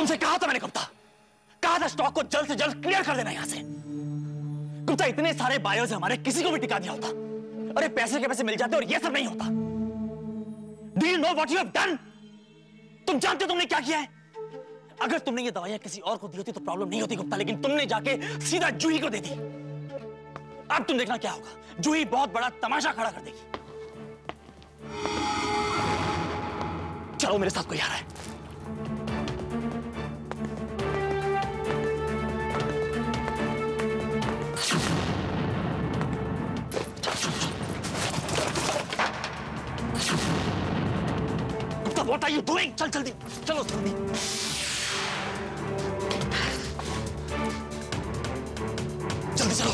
तुमसे कहा था मैंने गुप्ता, कहा था स्टॉक को जल्द से जल्द क्लियर कर देना यहां से। गुप्ता इतने सारे बायर्स हमारे, किसी को भी टिका दिया होता। अरे पैसे के पैसे मिल जाते और ये सब नहीं होता। Do you know what you have done? तुम जानते हो तुमने क्या किया है? अगर तुमने ये दवाइयां किसी और को दी होती तो प्रॉब्लम नहीं होती गुप्ता, लेकिन तुमने जाके सीधा जूही को दे दी। अब तुम देखना क्या होगा, जूही बहुत बड़ा तमाशा खड़ा कर देगी। चलो मेरे साथ कोई आ रहा है। What are you doing? चल जल्दी, चलो जल्दी। जल्दी चलो।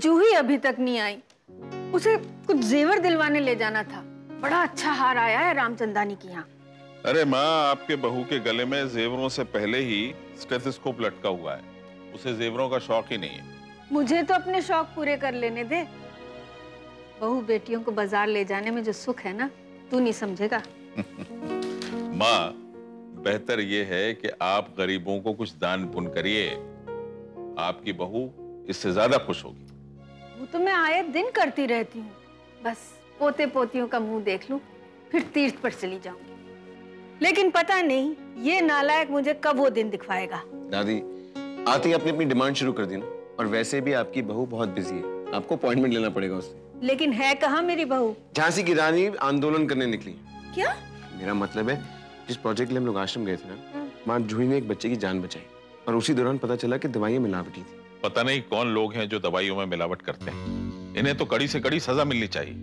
जूही अभी तक नहीं आई। उसे कुछ जेवर दिलवाने ले जाना था। बड़ा अच्छा हार आया है रामचंदानी के यहाँ। अरे माँ, आपके बहू के गले में जेवरों से पहले ही स्टेथोस्कोप लटका हुआ है। उसे जेवरों का शौक ही नहीं है। मुझे तो अपने शौक पूरे कर लेने दे। बहू बेटियों को बाजार ले जाने में जो सुख है ना, तू नहीं समझेगा। माँ, बेहतर ये है कि आप गरीबों को कुछ दान पुण्य करिए। आपकी बहू इससे ज्यादा खुश होगी। वो तो मैं आए दिन करती रहती हूँ। बस पोते पोतियों का मुंह देख लूं, फिर तीर्थ पर चली जाऊंगी। लेकिन पता नहीं ये नालायक मुझे कब वो दिन दिखवाएगा। दादी, आती अपनी अपनी डिमांड शुरू कर दी ना। और वैसे भी आपकी बहू बहुत बिजी है, आपको अपॉइंटमेंट लेना पड़ेगा उससे। लेकिन है कहाँ मेरी बहू? झांसी की रानी आंदोलन करने निकली। क्या? मेरा मतलब है, जिस प्रोजेक्ट के लिए हम लोग आश्रम गए थे ना, वहाँ जूही ने एक बच्चे की जान बचाई और उसी दौरान पता चला कि दवाइयाँ मिलावटी थी। पता नहीं कौन लोग हैं जो दवाइयों में मिलावट करते हैं। इन्हें तो कड़ी से कड़ी सजा मिलनी चाहिए।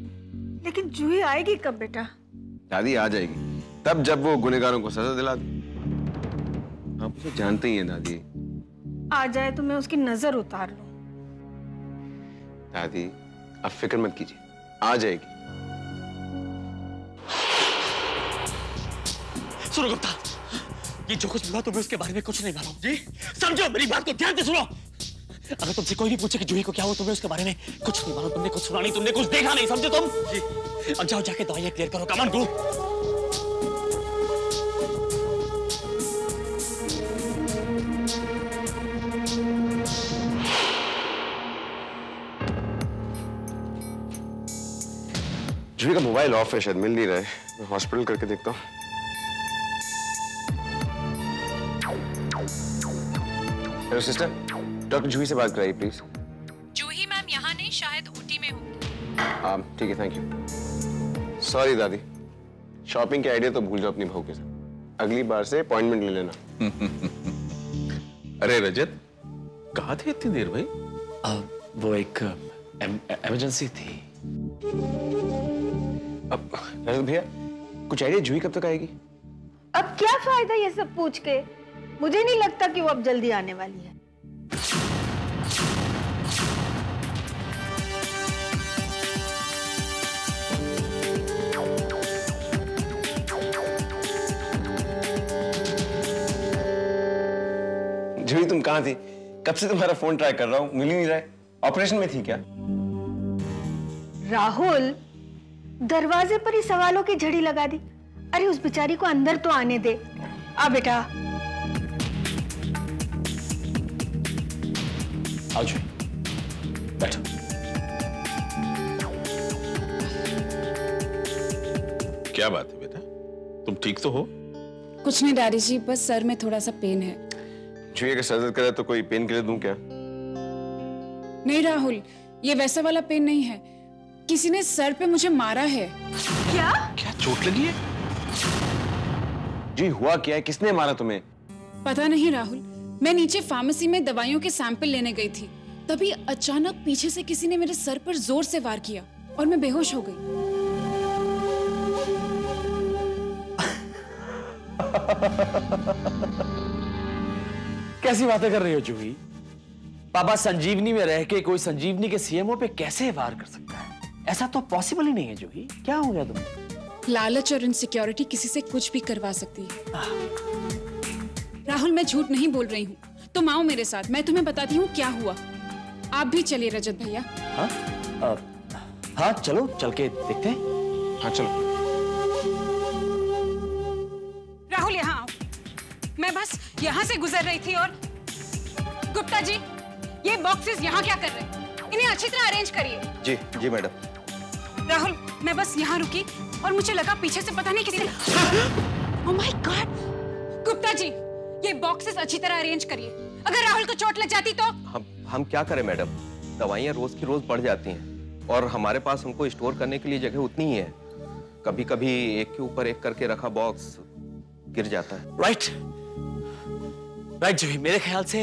लेकिन जूही आएगी कब बेटा? दादी आ जाएगी तब, जब वो गुनहगारों को सजा दिला दे। आप उसे जानते ही हैं दादी। आ जाए तो मैं उसकी नजर उतार लूं। दादी आप फिक्र मत कीजिए, आ जाएगी। सुनो गुप्ता, ये जो कुछ हुआ तुम्हें उसके बारे में कुछ नहीं मालूम। जी समझो, मेरी बात को ध्यान से सुनो। अगर तुमसे कोई भी पूछे कि जूही को क्या हुआ, तुम्हें उसके बारे में कुछ नहीं मालूम। तुमने कुछ सुना नहीं, तुमने कुछ देखा नहीं, समझे तुम? जी। अब जाओ, जाके दवाइयां क्लियर करो। Come on go. जूही का मोबाइल ऑफ है, शायद मिल नहीं रहा है। मैं हॉस्पिटल करके देखता हूँ। हेलो सिस्टर, डॉक्टर जूही से बात कराइए प्लीज। जूही मैम यहाँ नहीं, शायद ऊटी में होंगी। हाँ ठीक है, थैंक यू। सॉरी दादी, शॉपिंग के आइडिया तो भूल जाओ अपनी बहू के साथ। अगली बार से अपॉइंटमेंट ले लेना। अरे रजत, कहाँ थे इतनी देर भाई? वो एक इमरजेंसी थी। अब रजत भैया, कुछ आइडिया जूही कब तक आएगी? अब क्या फायदा ये सब पूछ के? मुझे नहीं लगता कि वो अब जल्दी आने वाली है। जूही तुम कहाँ थी? कब से तुम्हारा फोन ट्राई कर रहा हूँ, मिल ही नहीं रहा है। ऑपरेशन में थी क्या? राहुल, दरवाजे पर ही सवालों की झड़ी लगा दी। अरे उस बेचारी को अंदर तो आने दे। आ बेटा। आओ जूही, बैठो। क्या बात है बेटा, तुम ठीक तो हो? कुछ नहीं डैडी जी, बस सर में थोड़ा सा पेन है। जूही अगर सर दर्द करे तो कोई पेन किलर दूं क्या? नहीं राहुल, ये वैसा वाला पेन नहीं है। किसी ने सर पे मुझे मारा है। क्या? क्या चोट लगी है? जी हुआ क्या है? किसने मारा तुम्हें? पता नहीं राहुल, मैं नीचे फार्मेसी में दवाइयों के सैंपल लेने गई थी, तभी अचानक पीछे से किसी ने मेरे सर पर जोर से वार किया और मैं बेहोश हो गई। कैसी बातें कर रही हो जूही? पापा संजीवनी में रह के कोई संजीवनी के सीएमओ पे कैसे वार कर सकता है? ऐसा तो पॉसिबल ही नहीं है जूही। क्या हो गया तुम्हें? लालच और इनसिक्योरिटी किसी से कुछ भी करवा सकती है। राहुल, मैं झूठ नहीं बोल रही हूँ। तुम आओ मेरे साथ, मैं तुम्हें बताती हूँ क्या हुआ। आप भी चलिए रजत भैया। हाँ चलो, चल के देखते हैं। हाँ चलो। राहुल यहाँ आओ। मैं बस यहाँ से गुजर रही थी और गुप्ता जी, ये बॉक्सेस यहाँ क्या कर रहे हैं? इन्हें अच्छी तरह अरेंज करिए। जी जी मैडम। राहुल, मैं बस यहाँ रुकी और मुझे लगा पीछे से पता नहीं किसी ने oh my God! Gupta ji, ये बॉक्सेस अच्छी तरह अरेंज करिए। अगर राहुल को चोट लग जाती तो? हम क्या करें मैडम, दवाइयाँ रोज की रोज बढ़ जाती हैं और हमारे पास उनको स्टोर करने के लिए जगह उतनी ही है। कभी कभी एक के ऊपर एक करके रखा बॉक्स गिर जाता है। राइट जूही, मेरे ख्याल से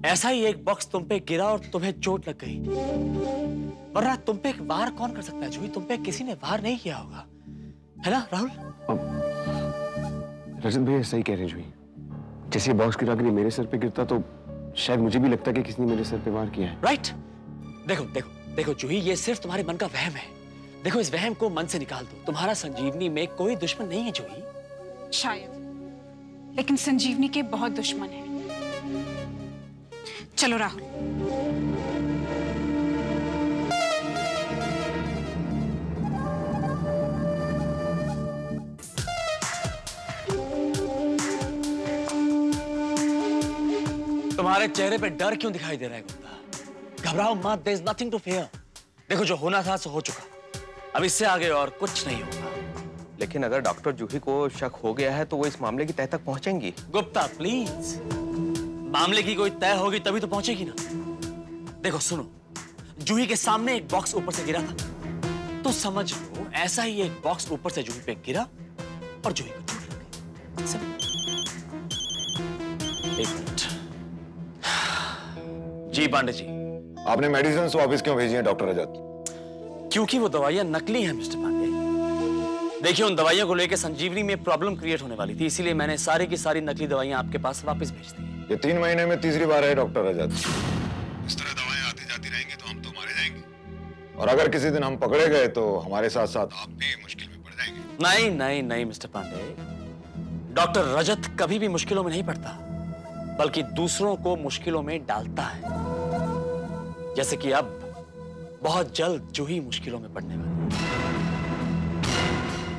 ऐसा ही एक बॉक्स तुम पे गिरा और तुम्हें चोट लग गई। वरना तुम पे वार कौन कर सकता है जूही? तुम पे किसी ने वार नहीं किया होगा, है ना राहुल? रजत भैया सही कह रहे हैं जूही। जैसे बॉक्स गिरा के मेरे सर पे गिरता तो शायद मुझे भी लगता कि किसी ने मेरे सर पे वार किया है। राइट। देखो देखो देखो जूही, ये सिर्फ तुम्हारे मन का वहम है। देखो, इस वहम को मन से निकाल दो। तुम्हारा संजीवनी में कोई दुश्मन नहीं है जूही। शायद, लेकिन संजीवनी के बहुत दुश्मन हैं। चलो राहुल। तुम्हारे चेहरे पे डर क्यों दिखाई दे रहा है गुप्ता? घबराओ मत, there is nothing to fear. देखो, जो होना था सो हो चुका। अब इससे आगे और कुछ नहीं होगा। लेकिन अगर डॉक्टर जूही को शक हो गया है तो वो इस मामले की तह तक पहुंचेंगी। गुप्ता प्लीज, मामले की कोई तय होगी तभी तो पहुंचेगी ना। देखो सुनो, जूही के सामने एक बॉक्स ऊपर से गिरा था, तो समझ लो ऐसा ही एक बॉक्स ऊपर से जूही पे गिरा और जूही को चोट लग गई। समझ? एक मिनट। जी पांडे जी। आपने मेडिसिन वापस क्यों भेजी हैं डॉक्टर रजत? क्योंकि वो दवाइयां नकली हैं मिस्टर पांडे। देखिए, उन दवाइयों को लेकर संजीवनी में प्रॉब्लम क्रिएट होने वाली थी, इसीलिए मैंने सारी की सारी नकली दवाइयां आपके पास वापस भेज दी। ये 3 महीने में तीसरी बार है डॉक्टर रजत। इस तरह दवाएं आती जाती रहेंगी तो हम तो मारे जाएंगे, और अगर किसी दिन हम पकड़े गए तो हमारे साथ साथ आप भी मुश्किल में पड़ जाएंगे। नहीं नहीं नहीं मिस्टर पांडे, डॉक्टर रजत कभी भी मुश्किलों में नहीं पड़ता, बल्कि दूसरों को मुश्किलों में डालता है। जैसे कि अब बहुत जल्द जूही मुश्किलों में पड़ने वाली है।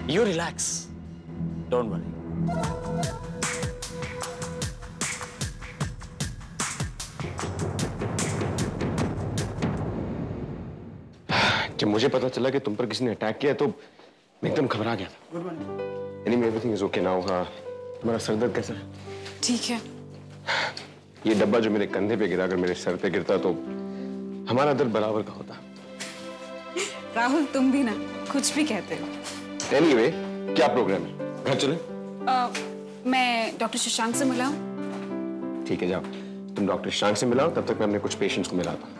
You relax, don't worry. जब मुझे पता चला कि तुम पर किसी ने अटैक किया तो मैं एकदम घबरा गया था। Anyway, everything is okay now. तुम्हारा सर दर्द कैसा है? ठीक है। ये डब्बा जो मेरे कंधे पे गिरा, अगर मेरे सर पे गिरता तो हमारा दर्द बराबर का होता। राहुल, तुम भी ना कुछ भी कहते हो। Anyway, क्या प्रोग्राम है? घर चले? मैं डॉक्टर शशांक से मिलाऊं? ठीक है, जाओ। तुम डॉक्टर शशांक से मिलाओ, तब तक मैं अपने कुछ पेशेंट्स को मिलाता हूँ।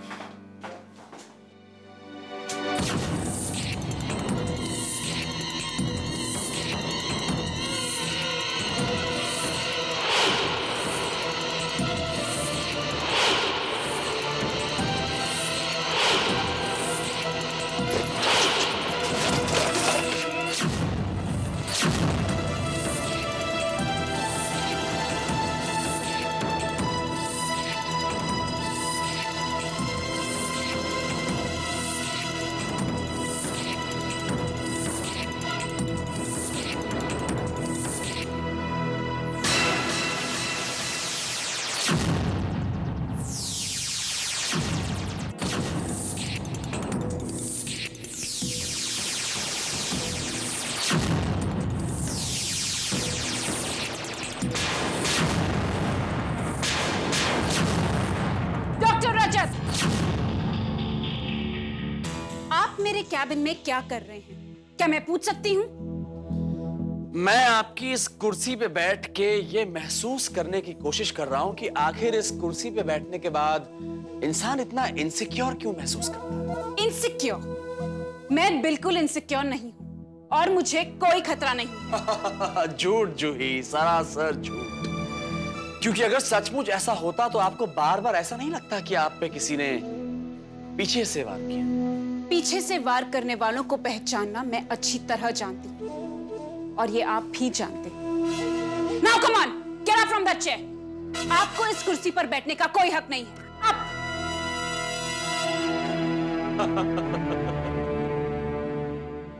कैबिन में क्या कर रहे हैं? क्या मैं पूछ सकती हूँ? मैं आपकी इस कुर्सी पे बैठ के ये महसूस करने की कोशिश कर रहा हूं कि आखिर इस कुर्सी पे बैठने के बाद इंसान इतना इनसिक्योर क्यों महसूस करता है? इनसिक्योर? मैं बिल्कुल इनसिक्योर नहीं हूँ और मुझे कोई खतरा नहीं। झूठ जूही, सरासर झूठ। क्योंकि अगर सचमुच ऐसा होता तो आपको बार बार ऐसा नहीं लगता कि आप पे किसी ने पीछे से वार किया? पीछे से वार करने वालों को पहचानना मैं अच्छी तरह जानती हूँ और ये आप भी जानते हैं। Now come on, get up from that chair. आपको इस कुर्सी पर बैठने का कोई हक नहीं है। आप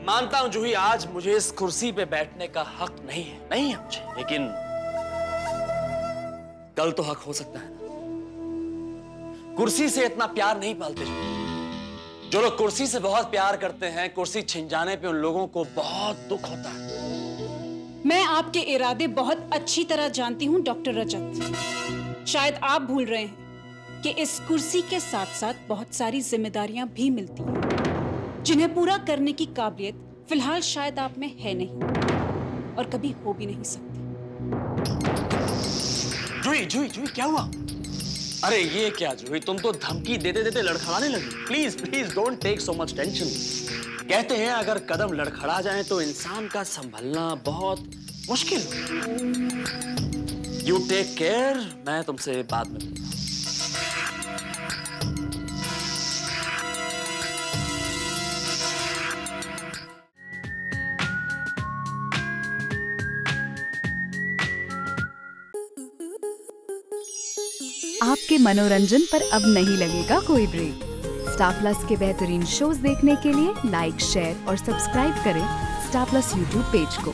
मानता हूं जूही, आज मुझे इस कुर्सी पे बैठने का हक नहीं है मुझे, लेकिन कल तो हक हो सकता है ना। कुर्सी से इतना प्यार नहीं पालते जो लोग कुर्सी से बहुत प्यार करते हैं, कुर्सी छिन जाने पे उन लोगों को बहुत दुख होता है। मैं आपके इरादे बहुत अच्छी तरह जानती हूँ डॉक्टर रजत। शायद आप भूल रहे हैं कि इस कुर्सी के साथ साथ बहुत सारी जिम्मेदारियां भी मिलती हैं, जिन्हें पूरा करने की काबिलियत फिलहाल शायद आप में है नहीं और कभी हो भी नहीं सकती। जूही जूही जूही, क्या हुआ? अरे ये क्या जूही, तुम तो धमकी देते देते लड़खड़ाने लगी। Please please don't take so much tension. कहते हैं अगर कदम लड़खड़ा जाए तो इंसान का संभलना बहुत मुश्किल। यू टेक केयर, मैं तुमसे बाद में मिलता हूं। आपके मनोरंजन पर अब नहीं लगेगा कोई ब्रेक। स्टार प्लस के बेहतरीन शोज देखने के लिए लाइक, शेयर और सब्सक्राइब करें स्टार प्लस यूट्यूब पेज को।